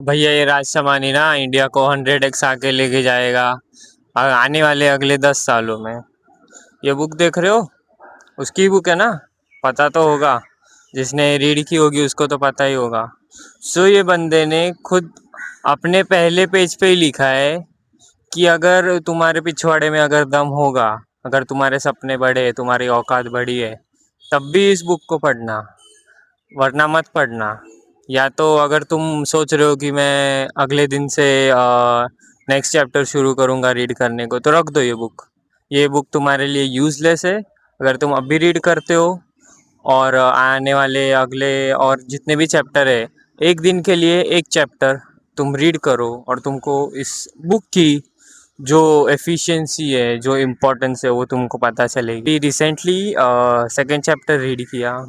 भैया ये राजसमानी ना इंडिया को 100x आके लेके जाएगा आने वाले अगले 10 सालों में। ये बुक देख रहे हो, उसकी बुक है ना, पता तो होगा। जिसने रीड की होगी उसको तो पता ही होगा। ये बंदे ने खुद अपने पहले पेज पे ही लिखा है कि अगर तुम्हारे पिछवाड़े में अगर दम होगा, अगर तुम्हारे सपने बड़े हैं, तुम्हारी औकात बड़ी है, तब भी इस बुक को पढ़ना, वरना मत पढ़ना। या तो अगर तुम सोच रहे हो कि मैं अगले दिन से नेक्स्ट चैप्टर शुरू करूँगा रीड करने को, तो रख दो ये बुक। ये बुक तुम्हारे लिए यूज़लेस है। अगर तुम अभी रीड करते हो और आने वाले अगले और जितने भी चैप्टर है, एक दिन के लिए एक चैप्टर तुम रीड करो और तुमको इस बुक की जो एफिशिएंसी है, जो इम्पोर्टेंस है, वो तुमको पता चलेगी। रिसेंटली सेकंड चैप्टर रीड किया।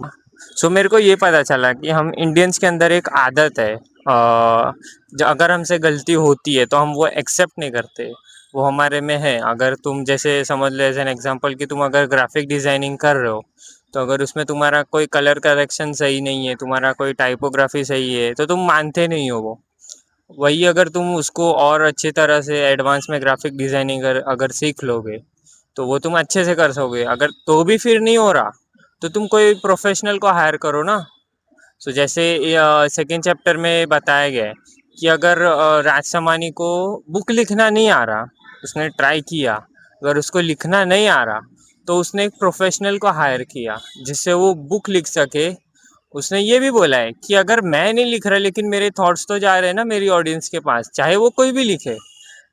मेरे को ये पता चला कि हम इंडियंस के अंदर एक आदत है, जो अगर हमसे गलती होती है तो हम वो एक्सेप्ट नहीं करते, वो हमारे में है। अगर तुम जैसे समझ लो एज एन एग्जांपल कि तुम अगर ग्राफिक डिज़ाइनिंग कर रहे हो, तो अगर उसमें तुम्हारा कोई कलर करेक्शन सही नहीं है, तुम्हारा कोई टाइपोग्राफी सही है, तो तुम मानते नहीं हो वो। वही अगर तुम उसको और अच्छी तरह से एडवांस में ग्राफिक डिज़ाइनिंग अगर सीख लोगे, तो वो तुम अच्छे से कर सकोगे। अगर तो भी फिर नहीं हो रहा, तो तुम कोई प्रोफेशनल को हायर करो ना। जैसे सेकंड चैप्टर में बताया गया है कि अगर राजसमानी को बुक लिखना नहीं आ रहा, उसने ट्राई किया, अगर उसको लिखना नहीं आ रहा, तो उसने एक प्रोफेशनल को हायर किया जिससे वो बुक लिख सके। उसने ये भी बोला है कि अगर मैं नहीं लिख रहा लेकिन मेरे थॉट्स तो जा रहे हैं ना मेरी ऑडियंस के पास, चाहे वो कोई भी लिखे,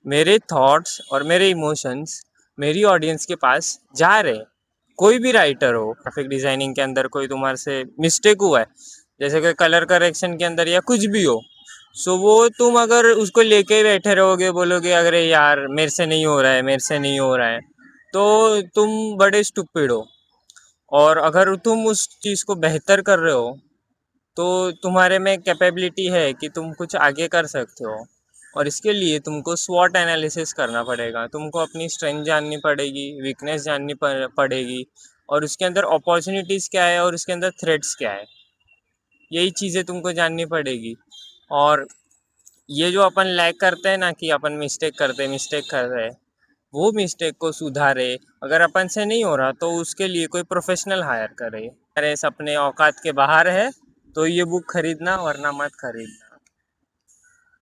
मेरे थॉट्स और मेरे इमोशंस मेरी ऑडियंस के पास जा रहे हैं। कोई भी राइटर हो, ग्राफिक डिजाइनिंग के अंदर कोई तुम्हारे से मिस्टेक हुआ है, जैसे कि कलर करेक्शन के अंदर या कुछ भी हो, वो तुम अगर उसको लेके बैठे रहोगे, बोलोगे अरे यार मेरे से नहीं हो रहा है, मेरे से नहीं हो रहा है, तो तुम बड़े स्टूपिड हो। और अगर तुम उस चीज़ को बेहतर कर रहे हो, तो तुम्हारे में कैपेबिलिटी है कि तुम कुछ आगे कर सकते हो। और इसके लिए तुमको स्वॉट एनालिसिस करना पड़ेगा, तुमको अपनी स्ट्रेंथ जाननी पड़ेगी, वीकनेस जाननी पड़ेगी, और उसके अंदर अपॉर्चुनिटीज़ क्या है और उसके अंदर थ्रेट्स क्या है, यही चीज़ें तुमको जाननी पड़ेगी। और ये जो अपन लैग करते हैं ना, कि अपन मिस्टेक कर रहे हैं, वो मिस्टेक को सुधारे। अगर अपन से नहीं हो रहा तो उसके लिए कोई प्रोफेशनल हायर करे। अरे सपने औकात के बाहर है, तो ये बुक खरीदना, वरना मत खरीदना।